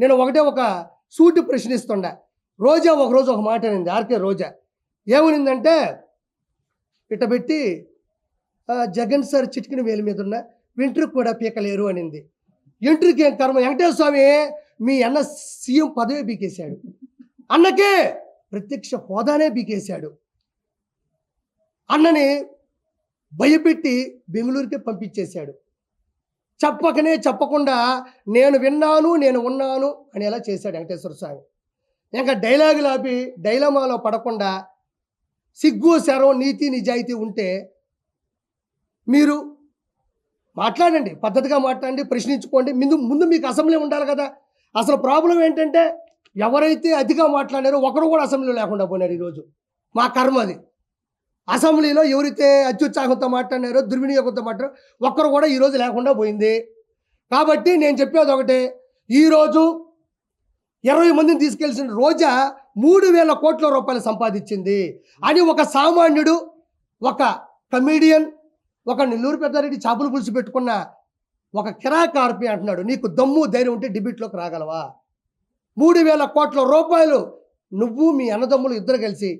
నేను ఒకటే ఒక సూటి ప్రశ్నిస్తుండా. రోజా ఒకరోజు ఒక మాట అనింది, ఆర్కే రోజా. ఏమనిందంటే, ఇట్ట పెట్టి జగన్ సార్ చిటికిన వేలు మీద ఉన్న వెంట్రుకు కూడా పీకలేరు అనింది. వెంట్రుకి ఏం కర్మ, వెంకటేశ్వర స్వామి మీ అన్న సీఎం పదవే బీకేశాడు, అన్నకే ప్రత్యక్ష హోదానే బీకేశాడు, అన్నని భయపెట్టి బెంగళూరుకే పంపించేశాడు. చెప్పకుండా నేను విన్నాను, నేను ఉన్నాను అని ఎలా చేశాడు వెంకటేశ్వర స్వామి. ఇంకా డైలాగులు ఆపి డైలమాలో పడకుండా సిగ్గు శరం నీతి నిజాయితీ ఉంటే మీరు మాట్లాడండి, పద్ధతిగా మాట్లాడండి, ప్రశ్నించుకోండి. ముందు మీకు అసెంబ్లీ ఉండాలి కదా. అసలు ప్రాబ్లం ఏంటంటే ఎవరైతే అతిగా మాట్లాడారో ఒకరు కూడా అసెంబ్లీలో లేకుండా పోయినారు. ఈరోజు మా కర్మ అది. అసెంబ్లీలో ఎవరైతే అత్యుత్సాహంతో మాట్లాడారో, దుర్వినియోగంతో మాట్లాడారో ఒక్కరు కూడా ఈరోజు లేకుండా పోయింది. కాబట్టి నేను చెప్పేది ఒకటే, ఈరోజు 20 మందిని తీసుకెళ్లిన రోజా 3,000 కోట్ల రూపాయలు సంపాదించింది అని ఒక సామాన్యుడు, ఒక కమీడియన్, ఒక నెల్లూరు పెద్దారెడ్డి చేపలు పులుసు పెట్టుకున్న ఒక కిరాకార్పి అంటున్నాడు. నీకు దమ్ము ధైర్యం ఉంటే డిబేట్లోకి రాగలవా? 3,000 కోట్ల రూపాయలు నువ్వు మీ అన్నదమ్ములు ఇద్దరు కలిసి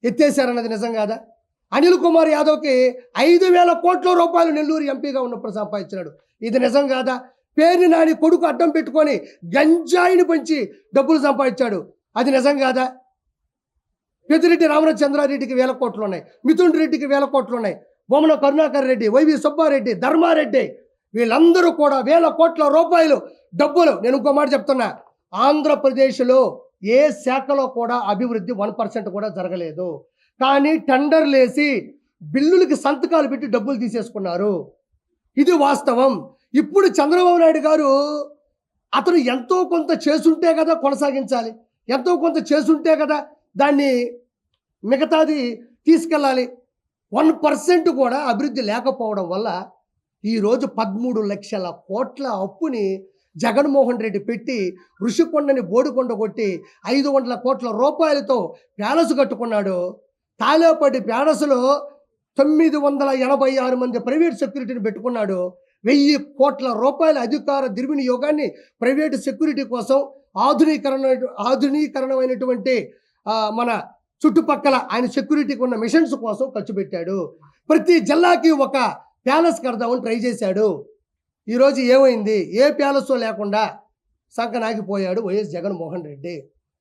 ఎత్తేసారన్నది నిజం కాదా? అనిల్ కుమార్ యాదవ్కి 5,000 కోట్ల రూపాయలు నెల్లూరు ఎంపీగా ఉన్నప్పుడు సంపాదించినాడు. ఇది నిజం కాదా? పేరుని నాని కొడుకు అడ్డం పెట్టుకొని గంజాయిని పంచి డబ్బులు సంపాదించాడు. అది నిజం కాదా? పెద్దిరెడ్డి రామచంద్రారెడ్డికి 1,000 కోట్లు ఉన్నాయి, మిథున్ రెడ్డికి 1,000 కోట్లు ఉన్నాయి, బొమ్మన కరుణాకర్ రెడ్డి, వైవి సుబ్బారెడ్డి, ధర్మారెడ్డి, వీళ్ళందరూ కూడా 1,000 కోట్ల రూపాయలు డబ్బులు. నేను ఇంకో మాట చెప్తున్నా, ఆంధ్రప్రదేశ్లో ఏ శాఖలో కూడా అభివృద్ధి 1% కూడా జరగలేదు. కానీ టెండర్లు వేసి బిల్లులకి సంతకాలు పెట్టి డబ్బులు తీసేసుకున్నారు. ఇది వాస్తవం. ఇప్పుడు చంద్రబాబు నాయుడు గారు అతను ఎంతో కొంత చేసుంటే కదా కొనసాగించాలి, ఎంతో కొంత చేసుంటే కదా దాన్ని మిగతాది తీసుకెళ్ళాలి. 1% కూడా అభివృద్ధి లేకపోవడం వల్ల ఈరోజు 13 లక్షల కోట్ల అప్పుని జగన్మోహన్ రెడ్డి పెట్టి ఋషికొండని బోడికొండ కొట్టి 500 కోట్ల రూపాయలతో ప్యాలెస్ కట్టుకున్నాడు. తాలేపడి ప్యాలెస్లో 986 మంది ప్రైవేట్ సెక్యూరిటీని పెట్టుకున్నాడు. 1,000 కోట్ల రూపాయల అధికార దుర్వినియోగాన్ని ప్రైవేటు సెక్యూరిటీ కోసం ఆధునీకరణమైనటువంటి మన చుట్టుపక్కల ఆయన సెక్యూరిటీకి ఉన్న మిషన్స్ కోసం ఖర్చు పెట్టాడు. ప్రతి జిల్లాకి ఒక ప్యాలెస్ కడదామని ట్రై చేశాడు. ఈరోజు ఏమైంది? ఏ ప్యాలెస్ లేకుండా సంకనాగిపోయాడు వైఎస్ జగన్మోహన్ రెడ్డి.